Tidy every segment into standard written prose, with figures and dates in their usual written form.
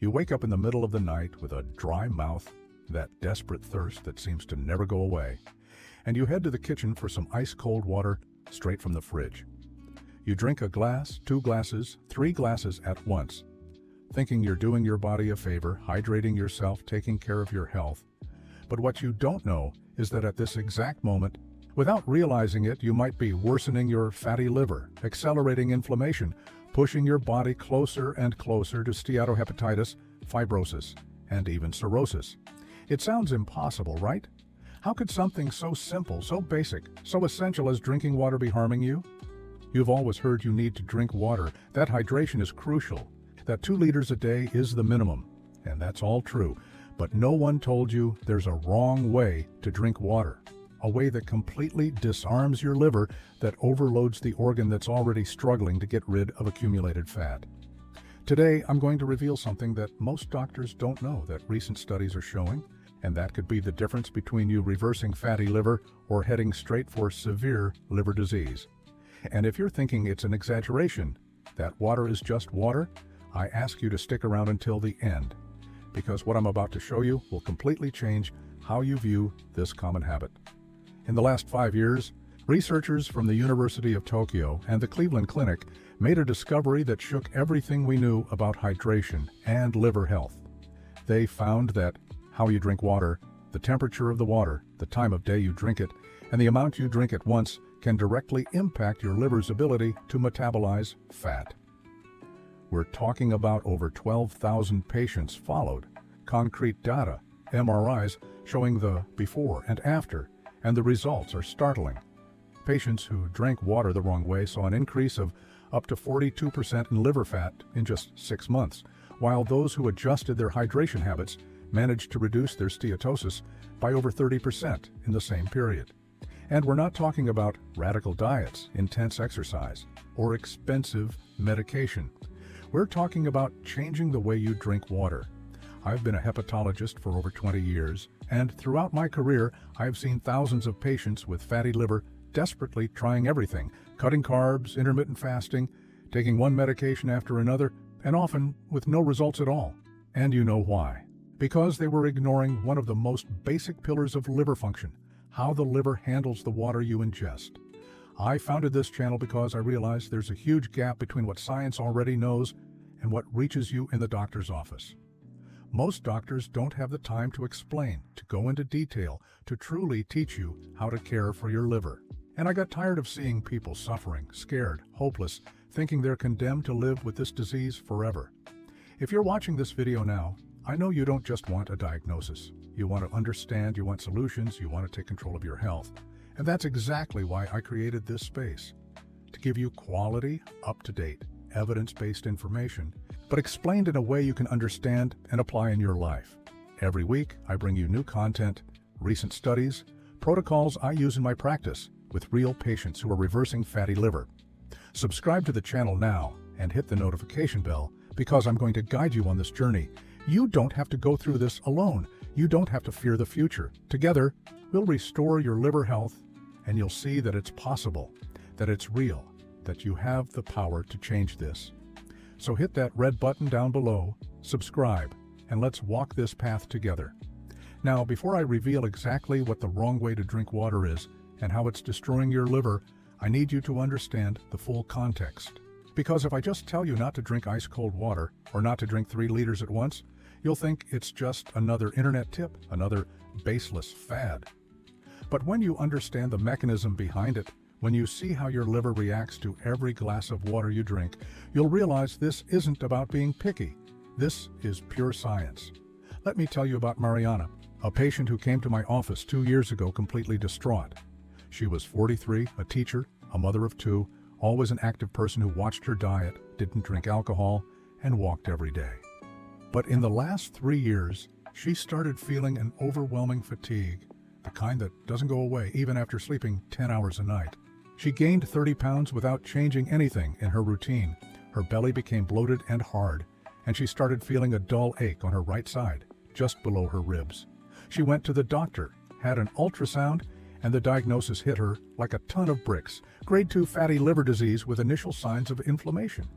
You wake up in the middle of the night with a dry mouth, that desperate thirst that seems to never go away, and you head to the kitchen for some ice-cold water straight from the fridge. You drink a glass, 2 glasses, 3 glasses at once, thinking you're doing your body a favor, hydrating yourself, taking care of your health. But what you don't know is that at this exact moment, without realizing it, you might be worsening your fatty liver, accelerating inflammation, pushing your body closer and closer to steatohepatitis, fibrosis, and even cirrhosis. It sounds impossible, right? How could something so simple, so basic, so essential as drinking water be harming you? You've always heard you need to drink water, that hydration is crucial, that 2 liters a day is the minimum, and that's all true. But no one told you there's a wrong way to drink water, a way that completely disarms your liver, that overloads the organ that's already struggling to get rid of accumulated fat. Today, I'm going to reveal something that most doctors don't know that recent studies are showing, and that could be the difference between you reversing fatty liver or heading straight for severe liver disease. And if you're thinking it's an exaggeration, that water is just water, I ask you to stick around until the end, because what I'm about to show you will completely change how you view this common habit. In the last 5 years, researchers from the University of Tokyo and the Cleveland Clinic made a discovery that shook everything we knew about hydration and liver health. They found that how you drink water, the temperature of the water, the time of day you drink it, and the amount you drink at once can directly impact your liver's ability to metabolize fat. We're talking about over 12,000 patients followed, concrete data, MRIs showing the before and after, and the results are startling. Patients who drank water the wrong way saw an increase of up to 42% in liver fat in just 6 months, while those who adjusted their hydration habits managed to reduce their steatosis by over 30% in the same period. And we're not talking about radical diets, intense exercise, or expensive medication. We're talking about changing the way you drink water. I've been a hepatologist for over 20 years, and throughout my career, I've seen thousands of patients with fatty liver desperately trying everything, cutting carbs, intermittent fasting, taking one medication after another, and often with no results at all. And you know why? Because they were ignoring one of the most basic pillars of liver function, how the liver handles the water you ingest. I founded this channel because I realized there's a huge gap between what science already knows and what reaches you in the doctor's office. Most doctors don't have the time to explain, to go into detail, to truly teach you how to care for your liver. And I got tired of seeing people suffering, scared, hopeless, thinking they're condemned to live with this disease forever. If you're watching this video now, I know you don't just want a diagnosis. You want to understand, you want solutions, you want to take control of your health. And that's exactly why I created this space, to give you quality, up-to-date, evidence-based information, but explained in a way you can understand and apply in your life. Every week, I bring you new content, recent studies, protocols I use in my practice with real patients who are reversing fatty liver. Subscribe to the channel now and hit the notification bell, because I'm going to guide you on this journey. You don't have to go through this alone. You don't have to fear the future. Together, we'll restore your liver health, and you'll see that it's possible, that it's real, that you have the power to change this. So hit that red button down below, subscribe, and let's walk this path together. Now, before I reveal exactly what the wrong way to drink water is and how it's destroying your liver, I need you to understand the full context. Because if I just tell you not to drink ice-cold water or not to drink 3 liters at once, you'll think it's just another internet tip, another baseless fad. But when you understand the mechanism behind it, when you see how your liver reacts to every glass of water you drink, you'll realize this isn't about being picky. This is pure science. Let me tell you about Mariana, a patient who came to my office 2 years ago completely distraught. She was 43, a teacher, a mother of 2, always an active person who watched her diet, didn't drink alcohol, and walked every day. But in the last 3 years, she started feeling an overwhelming fatigue, the kind that doesn't go away even after sleeping 10 hours a night. She gained 30 pounds without changing anything in her routine. Her belly became bloated and hard, and she started feeling a dull ache on her right side, just below her ribs. She went to the doctor, had an ultrasound, and the diagnosis hit her like a ton of bricks: grade 2 fatty liver disease with initial signs of inflammation.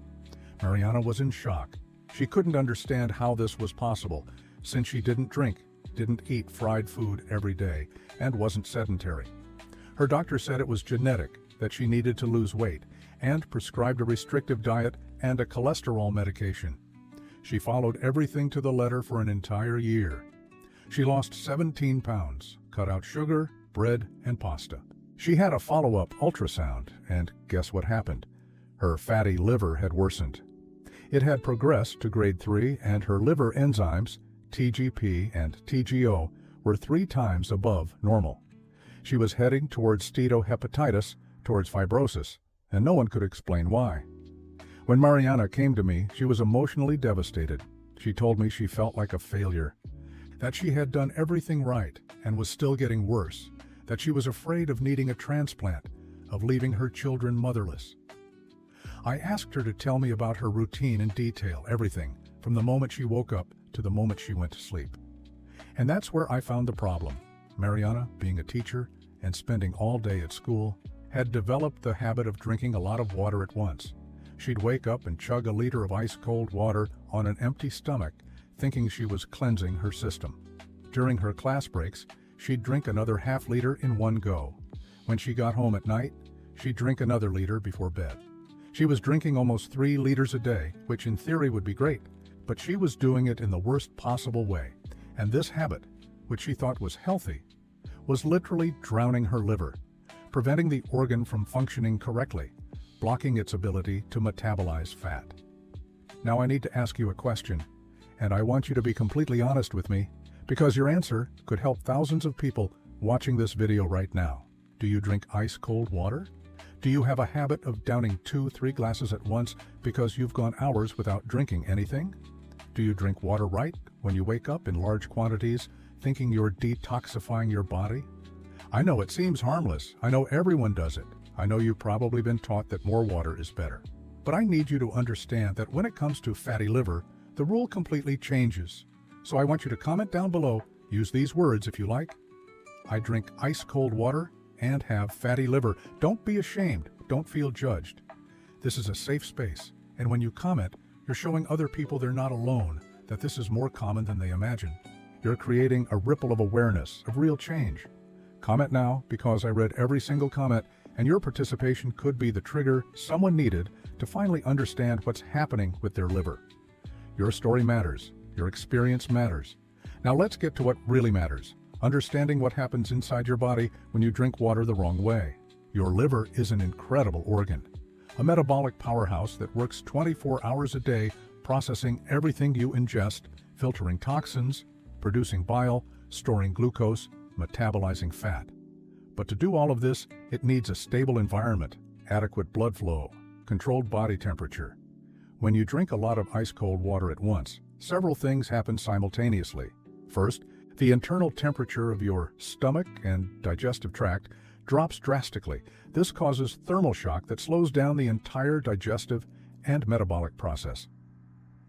Mariana was in shock. She couldn't understand how this was possible, since she didn't drink, didn't eat fried food every day, and wasn't sedentary. Her doctor said it was genetic, that she needed to lose weight, and prescribed a restrictive diet and a cholesterol medication. She followed everything to the letter for an entire year. She lost 17 pounds, cut out sugar, bread, and pasta. She had a follow-up ultrasound, and guess what happened? Her fatty liver had worsened. It had progressed to grade 3, and her liver enzymes, TGP and TGO, were 3 times above normal. She was heading towards steatohepatitis, towards fibrosis, and no one could explain why. When Mariana came to me, she was emotionally devastated. She told me she felt like a failure, that she had done everything right and was still getting worse, that she was afraid of needing a transplant, of leaving her children motherless. I asked her to tell me about her routine in detail, everything, from the moment she woke up to the moment she went to sleep. And that's where I found the problem. Mariana, being a teacher and spending all day at school, had developed the habit of drinking a lot of water at once. She'd wake up and chug a liter of ice-cold water on an empty stomach, thinking she was cleansing her system. During her class breaks, she'd drink another half-liter in one go. When she got home at night, she'd drink another liter before bed. She was drinking almost 3 liters a day, which in theory would be great, but she was doing it in the worst possible way. And this habit, which she thought was healthy, was literally drowning her liver, preventing the organ from functioning correctly, blocking its ability to metabolize fat. Now I need to ask you a question, and I want you to be completely honest with me, because your answer could help thousands of people watching this video right now. Do you drink ice-cold water? Do you have a habit of downing 2-3 glasses at once because you've gone hours without drinking anything? Do you drink water right when you wake up in large quantities, thinking you're detoxifying your body? I know it seems harmless. I know everyone does it. I know you've probably been taught that more water is better. But I need you to understand that when it comes to fatty liver, the rule completely changes. So I want you to comment down below, use these words if you like. I drink ice-cold water and have fatty liver. Don't be ashamed. Don't feel judged. This is a safe space, and when you comment, you're showing other people they're not alone, that this is more common than they imagine. You're creating a ripple of awareness, of real change. Comment now, because I read every single comment, and your participation could be the trigger someone needed to finally understand what's happening with their liver. Your story matters. Your experience matters. Now let's get to what really matters. Understanding what happens inside your body when you drink water the wrong way. Your liver is an incredible organ, a metabolic powerhouse that works 24 hours a day, processing everything you ingest, filtering toxins, producing bile, storing glucose, metabolizing fat. But to do all of this, it needs a stable environment, adequate blood flow, controlled body temperature. When you drink a lot of ice-cold water at once, several things happen simultaneously. First, the internal temperature of your stomach and digestive tract drops drastically. This causes thermal shock that slows down the entire digestive and metabolic process.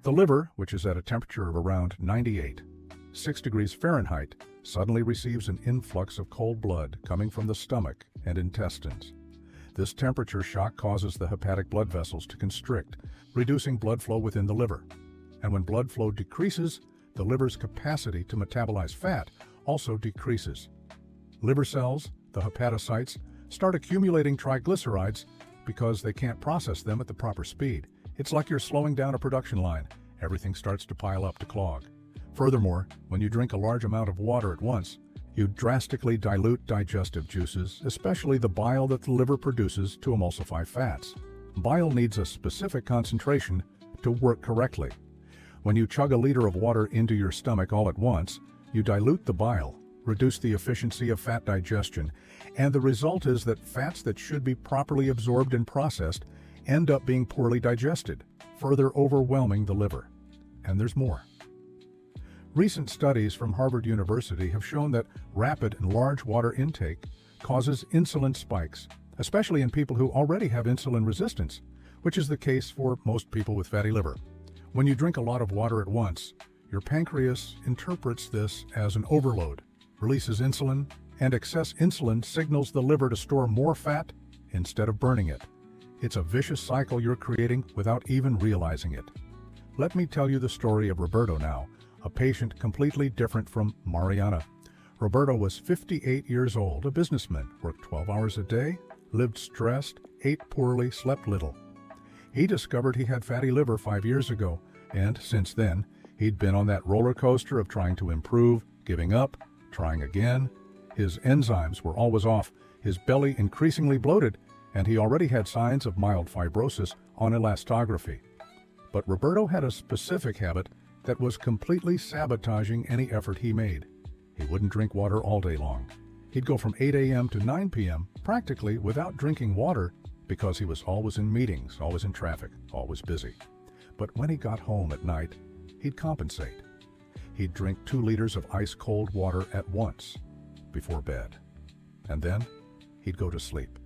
The liver, which is at a temperature of around 98, 6 degrees Fahrenheit, suddenly receives an influx of cold blood coming from the stomach and intestines. This temperature shock causes the hepatic blood vessels to constrict, reducing blood flow within the liver. And when blood flow decreases, the liver's capacity to metabolize fat also decreases. Liver cells, the hepatocytes, start accumulating triglycerides because they can't process them at the proper speed. It's like you're slowing down a production line. Everything starts to pile up to clog. Furthermore, when you drink a large amount of water at once, you drastically dilute digestive juices, especially the bile that the liver produces to emulsify fats. Bile needs a specific concentration to work correctly. When you chug a liter of water into your stomach all at once, you dilute the bile, reduce the efficiency of fat digestion, and the result is that fats that should be properly absorbed and processed end up being poorly digested, further overwhelming the liver. And there's more. Recent studies from Harvard University have shown that rapid and large water intake causes insulin spikes, especially in people who already have insulin resistance, which is the case for most people with fatty liver. When you drink a lot of water at once, your pancreas interprets this as an overload, releases insulin, and excess insulin signals the liver to store more fat instead of burning it. It's a vicious cycle you're creating without even realizing it. Let me tell you the story of Roberto now, a patient completely different from Mariana. Roberto was 58 years old, a businessman, worked 12 hours a day, lived stressed, ate poorly, slept little. He discovered he had fatty liver 5 years ago, and since then, he'd been on that roller coaster of trying to improve, giving up, trying again. His enzymes were always off, his belly increasingly bloated, and he already had signs of mild fibrosis on elastography. But Roberto had a specific habit that was completely sabotaging any effort he made. He wouldn't drink water all day long. He'd go from 8 a.m. to 9 p.m. practically without drinking water because he was always in meetings, always in traffic, always busy. But when he got home at night, he'd compensate. He'd drink 2 liters of ice-cold water at once before bed. And then he'd go to sleep.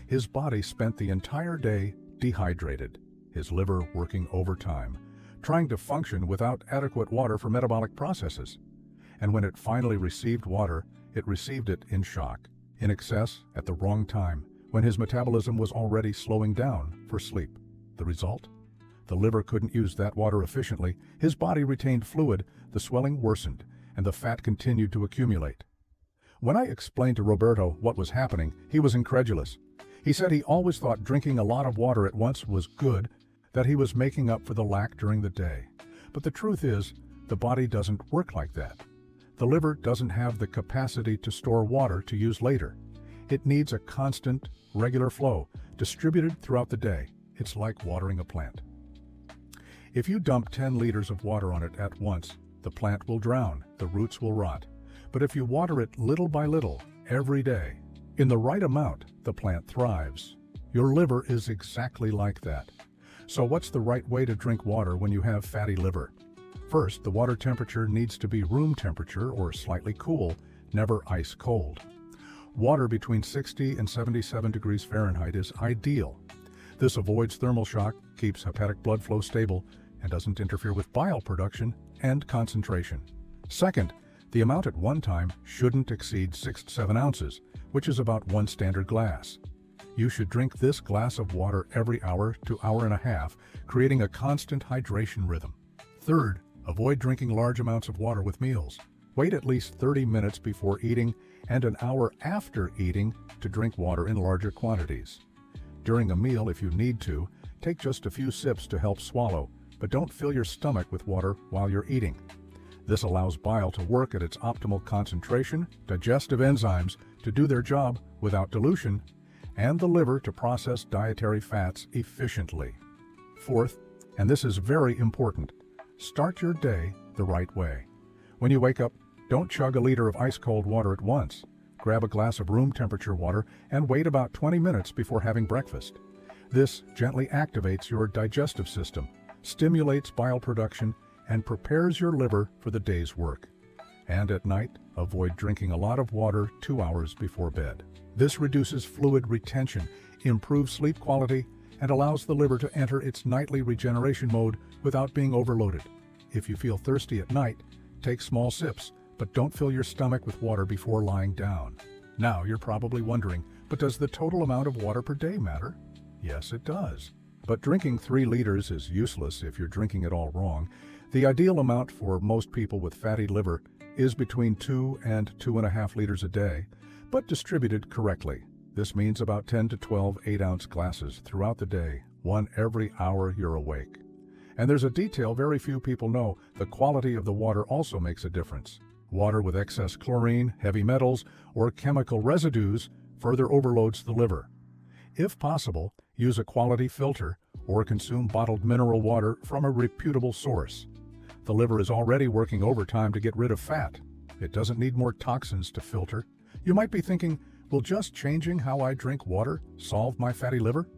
His body spent the entire day dehydrated, his liver working overtime, trying to function without adequate water for metabolic processes. And when it finally received water, it received it in shock, in excess, at the wrong time, when his metabolism was already slowing down for sleep. The result? The liver couldn't use that water efficiently, his body retained fluid, the swelling worsened, and the fat continued to accumulate. When I explained to Roberto what was happening, he was incredulous. He said he always thought drinking a lot of water at once was good, that he was making up for the lack during the day. But the truth is, the body doesn't work like that. The liver doesn't have the capacity to store water to use later. It needs a constant, regular flow, distributed throughout the day. It's like watering a plant. If you dump 10 liters of water on it at once, the plant will drown, the roots will rot. But if you water it little by little, every day, in the right amount, the plant thrives. Your liver is exactly like that. So what's the right way to drink water when you have fatty liver? First, the water temperature needs to be room temperature or slightly cool, never ice cold. Water between 60 and 77 degrees Fahrenheit is ideal. This avoids thermal shock, keeps hepatic blood flow stable, and doesn't interfere with bile production and concentration. Second, the amount at one time shouldn't exceed 6 to 7 ounces, which is about 1 standard glass. You should drink this glass of water every hour to hour and a half, creating a constant hydration rhythm. Third, avoid drinking large amounts of water with meals. Wait at least 30 minutes before eating and an hour after eating to drink water in larger quantities. During a meal, if you need to, take just a few sips to help swallow, but don't fill your stomach with water while you're eating. This allows bile to work at its optimal concentration, digestive enzymes to do their job without dilution, and the liver to process dietary fats efficiently. Fourth, and this is very important, start your day the right way. When you wake up, don't chug a liter of ice-cold water at once. Grab a glass of room temperature water and wait about 20 minutes before having breakfast. This gently activates your digestive system, stimulates bile production, and prepares your liver for the day's work. And at night, avoid drinking a lot of water 2 hours before bed. This reduces fluid retention, improves sleep quality, and allows the liver to enter its nightly regeneration mode without being overloaded. If you feel thirsty at night, take small sips, but don't fill your stomach with water before lying down. Now you're probably wondering, but does the total amount of water per day matter? Yes, it does. But drinking 3 liters is useless if you're drinking it all wrong. The ideal amount for most people with fatty liver is between 2 and 2.5 liters a day, but distributed correctly. This means about 10 to 12 8-ounce glasses throughout the day, 1 every hour you're awake. And there's a detail very few people know. The quality of the water also makes a difference. Water with excess chlorine, heavy metals, or chemical residues further overloads the liver. If possible, use a quality filter or consume bottled mineral water from a reputable source. The liver is already working overtime to get rid of fat. It doesn't need more toxins to filter. You might be thinking, will just changing how I drink water solve my fatty liver?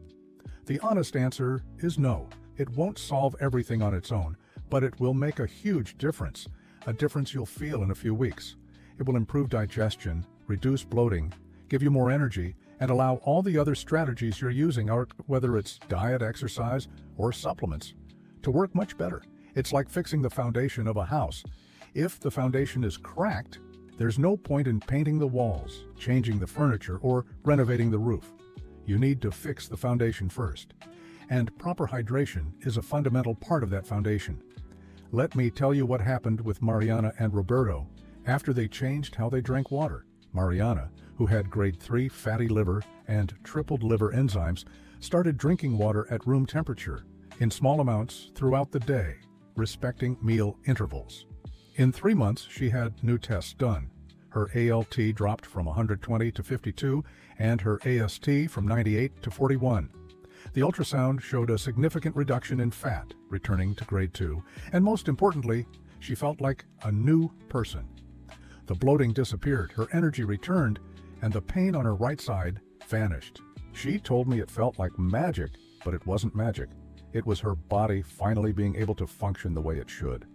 The honest answer is no. It won't solve everything on its own, but it will make a huge difference, a difference you'll feel in a few weeks. It will improve digestion, reduce bloating, give you more energy, and allow all the other strategies you're using, whether it's diet, exercise, or supplements, to work much better. It's like fixing the foundation of a house. If the foundation is cracked, there's no point in painting the walls, changing the furniture, or renovating the roof. You need to fix the foundation first. and proper hydration is a fundamental part of that foundation. Let me tell you what happened with Mariana and Roberto after they changed how they drank water. Mariana, who had grade 3 fatty liver and tripled liver enzymes, started drinking water at room temperature in small amounts throughout the day, respecting meal intervals. In 3 months, she had new tests done. Her ALT dropped from 120 to 52 and her AST from 98 to 41. The ultrasound showed a significant reduction in fat, returning to grade 2, and most importantly, she felt like a new person. The bloating disappeared, her energy returned, and the pain on her right side vanished. She told me it felt like magic, but it wasn't magic. It was her body finally being able to function the way it should.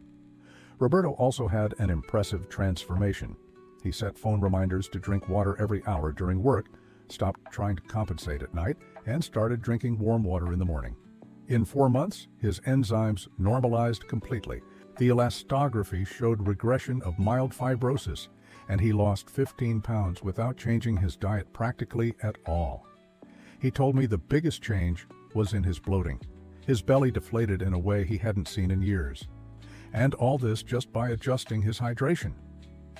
Roberto also had an impressive transformation. He set phone reminders to drink water every hour during work, stopped trying to compensate at night, and started drinking warm water in the morning. In 4 months, his enzymes normalized completely. The elastography showed regression of mild fibrosis, and he lost 15 pounds without changing his diet practically at all. He told me the biggest change was in his bloating. His belly deflated in a way he hadn't seen in years. And all this just by adjusting his hydration.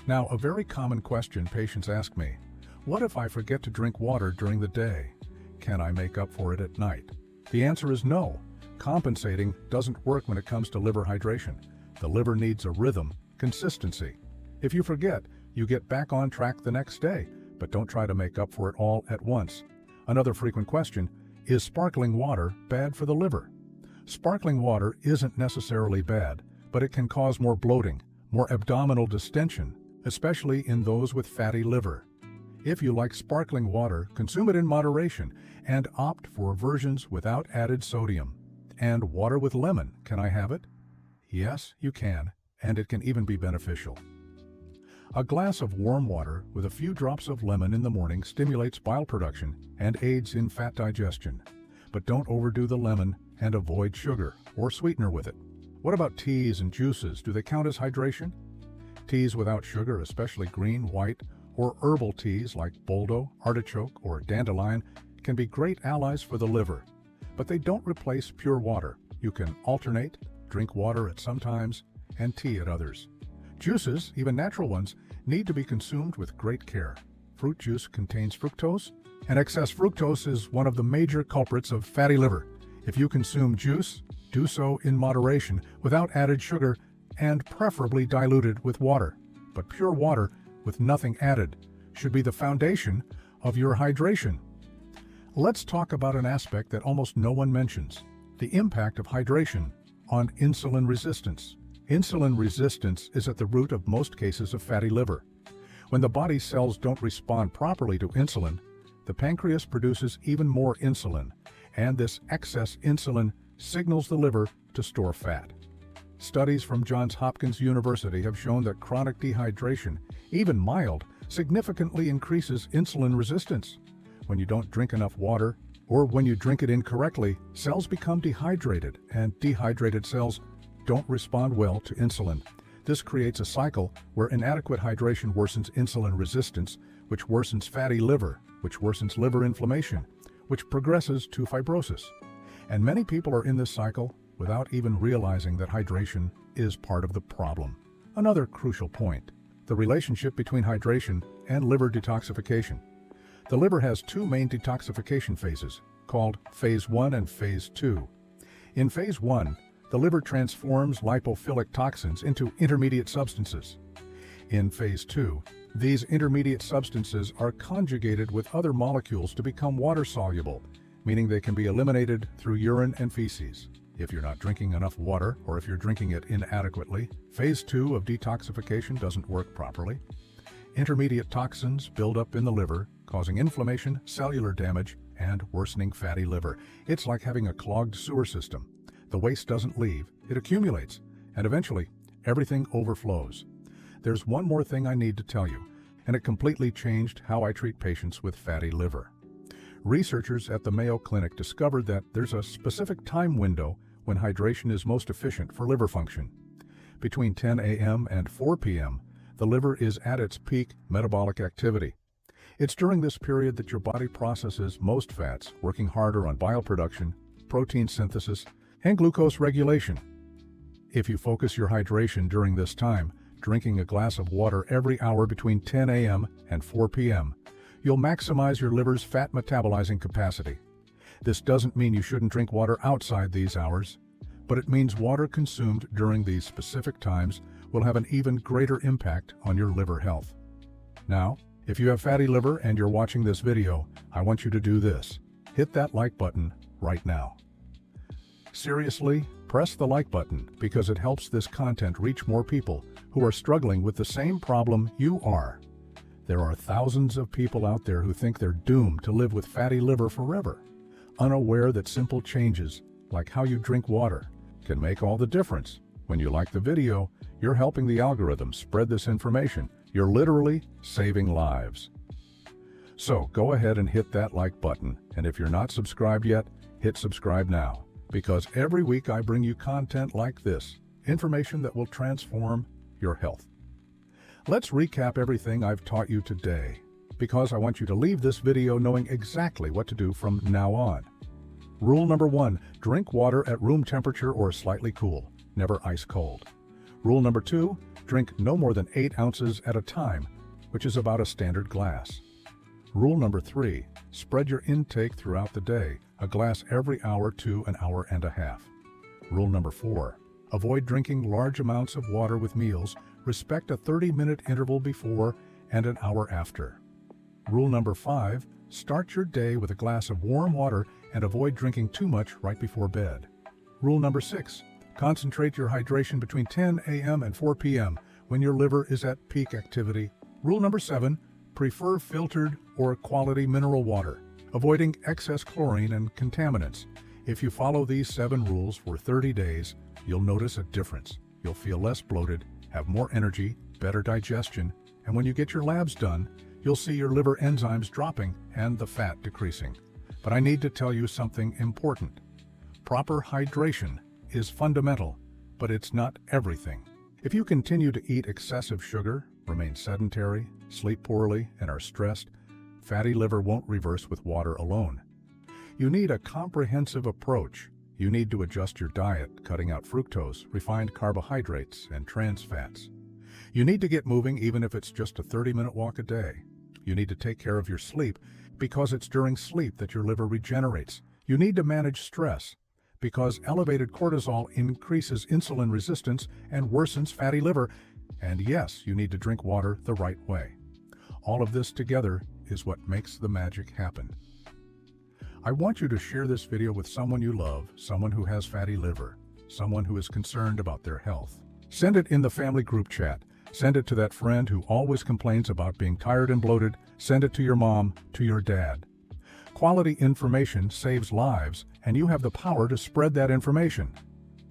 Now, a very common question patients ask me, what if I forget to drink water during the day? Can I make up for it at night? The answer is no. Compensating doesn't work when it comes to liver hydration. The liver needs a rhythm, consistency. If you forget, you get back on track the next day, but don't try to make up for it all at once. Another frequent question, is sparkling water bad for the liver? Sparkling water isn't necessarily bad, but it can cause more bloating, more abdominal distension, especially in those with fatty liver. If you like sparkling water, consume it in moderation and opt for versions without added sodium. And water with lemon, can I have it? Yes, you can, and it can even be beneficial. A glass of warm water with a few drops of lemon in the morning stimulates bile production and aids in fat digestion. But don't overdo the lemon and avoid sugar or sweetener with it. What about teas and juices? Do they count as hydration? Teas without sugar, especially green, white, or herbal teas like Boldo, artichoke, or dandelion, can be great allies for the liver. But they don't replace pure water. You can alternate, drink water at some times, and tea at others. Juices, even natural ones, need to be consumed with great care. Fruit juice contains fructose, and excess fructose is one of the major culprits of fatty liver. If you consume juice, do so in moderation, without added sugar, and preferably diluted with water. But pure water, with nothing added, should be the foundation of your hydration. Let's talk about an aspect that almost no one mentions, the impact of hydration on insulin resistance. Insulin resistance is at the root of most cases of fatty liver. When the body's cells don't respond properly to insulin, the pancreas produces even more insulin, and this excess insulin signals the liver to store fat. Studies from Johns Hopkins University have shown that chronic dehydration, even mild, significantly increases insulin resistance. When you don't drink enough water, or when you drink it incorrectly, cells become dehydrated, and dehydrated cells don't respond well to insulin. This creates a cycle where inadequate hydration worsens insulin resistance, which worsens fatty liver, which worsens liver inflammation, which progresses to fibrosis. And many people are in this cycle without even realizing that hydration is part of the problem. Another crucial point, the relationship between hydration and liver detoxification. The liver has two main detoxification phases, called Phase 1 and Phase 2. In Phase 1, the liver transforms lipophilic toxins into intermediate substances. In Phase 2, these intermediate substances are conjugated with other molecules to become water-soluble, meaning they can be eliminated through urine and feces. If you're not drinking enough water, or if you're drinking it inadequately, Phase 2 of detoxification doesn't work properly. Intermediate toxins build up in the liver, causing inflammation, cellular damage, and worsening fatty liver. It's like having a clogged sewer system. The waste doesn't leave, it accumulates, and eventually, everything overflows. There's one more thing I need to tell you, and it completely changed how I treat patients with fatty liver. Researchers at the Mayo Clinic discovered that there's a specific time window when hydration is most efficient for liver function. Between 10 a.m. and 4 p.m., the liver is at its peak metabolic activity. It's during this period that your body processes most fats, working harder on bile production, protein synthesis, and glucose regulation. If you focus your hydration during this time, drinking a glass of water every hour between 10 a.m. and 4 p.m., you'll maximize your liver's fat metabolizing capacity. This doesn't mean you shouldn't drink water outside these hours, but it means water consumed during these specific times will have an even greater impact on your liver health. Now, if you have fatty liver and you're watching this video, I want you to do this. Hit that like button right now. Seriously, press the like button because it helps this content reach more people who are struggling with the same problem you are. There are thousands of people out there who think they're doomed to live with fatty liver forever, unaware that simple changes, like how you drink water, can make all the difference. When you like the video, you're helping the algorithm spread this information. You're literally saving lives. So go ahead and hit that like button, and if you're not subscribed yet, hit subscribe now, because every week I bring you content like this, information that will transform your health. Let's recap everything I've taught you today, because I want you to leave this video knowing exactly what to do from now on. Rule number 1, drink water at room temperature or slightly cool, never ice cold. Rule number 2, drink no more than 8 ounces at a time, which is about a standard glass. Rule number 3, spread your intake throughout the day, a glass every hour to an hour and a half. Rule number 4, avoid drinking large amounts of water with meals, respect a 30-minute interval before and an hour after. Rule number 5, start your day with a glass of warm water and avoid drinking too much right before bed. Rule number 6, concentrate your hydration between 10 a.m. and 4 p.m. when your liver is at peak activity. Rule number 7, prefer filtered or quality mineral water, avoiding excess chlorine and contaminants. If you follow these 7 rules for 30 days, you'll notice a difference. You'll feel less bloated, have more energy, better digestion, and when you get your labs done, you'll see your liver enzymes dropping and the fat decreasing. But I need to tell you something important. Proper hydration is fundamental, but it's not everything. If you continue to eat excessive sugar, remain sedentary, sleep poorly, and are stressed, fatty liver won't reverse with water alone. You need a comprehensive approach. You need to adjust your diet, cutting out fructose, refined carbohydrates, and trans fats. You need to get moving even if it's just a 30-minute walk a day. You need to take care of your sleep because it's during sleep that your liver regenerates. You need to manage stress because elevated cortisol increases insulin resistance and worsens fatty liver. And yes, you need to drink water the right way. All of this together is what makes the magic happen. I want you to share this video with someone you love, someone who has fatty liver, someone who is concerned about their health. Send it in the family group chat. Send it to that friend who always complains about being tired and bloated. Send it to your mom, to your dad. Quality information saves lives, and you have the power to spread that information.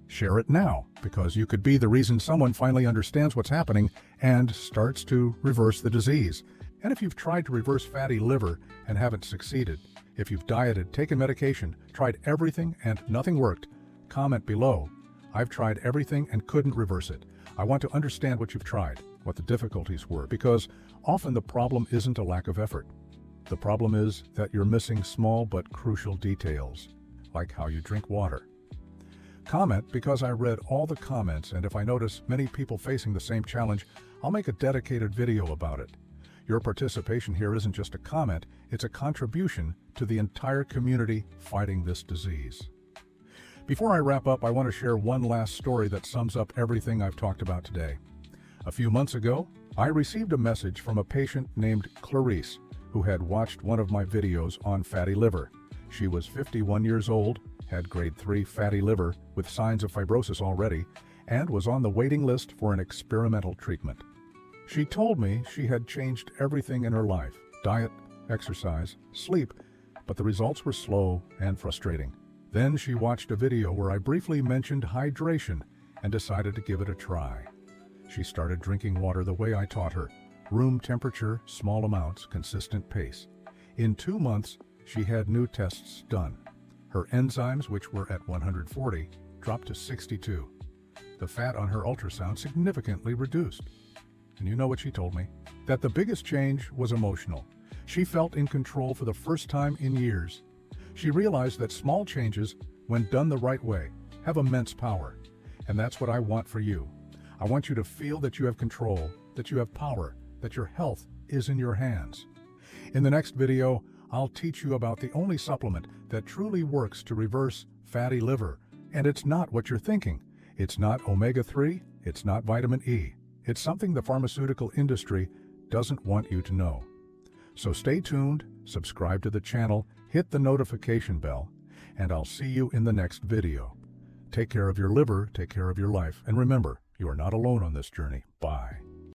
Share it now, because you could be the reason someone finally understands what's happening and starts to reverse the disease. And if you've tried to reverse fatty liver and haven't succeeded, if you've dieted, taken medication, tried everything and nothing worked, comment below. I've tried everything and couldn't reverse it. I want to understand what you've tried, what the difficulties were, because often the problem isn't a lack of effort. The problem is that you're missing small but crucial details, like how you drink water. Comment because I read all the comments, and if I notice many people facing the same challenge, I'll make a dedicated video about it. Your participation here isn't just a comment, it's a contribution to the entire community fighting this disease. Before I wrap up, I want to share one last story that sums up everything I've talked about today. A few months ago, I received a message from a patient named Clarice, who had watched one of my videos on fatty liver. She was 51 years old, had grade 3 fatty liver with signs of fibrosis already, and was on the waiting list for an experimental treatment. She told me she had changed everything in her life, diet, exercise, sleep, but the results were slow and frustrating. Then she watched a video where I briefly mentioned hydration and decided to give it a try. She started drinking water the way I taught her, room temperature, small amounts, consistent pace. In 2 months, she had new tests done. Her enzymes, which were at 140, dropped to 62. The fat on her ultrasound significantly reduced. And you know what she told me? That the biggest change was emotional. She felt in control for the first time in years. She realized that small changes when done the right way, have immense power. And that's what I want for you. I want you to feel that you have control, that you have power, that your health is in your hands. In the next video, I'll teach you about the only supplement that truly works to reverse fatty liver. And it's not what you're thinking. It's not omega-3, it's not vitamin E. It's something the pharmaceutical industry doesn't want you to know. So stay tuned, subscribe to the channel, hit the notification bell, and I'll see you in the next video. Take care of your liver, take care of your life, and remember, you are not alone on this journey. Bye.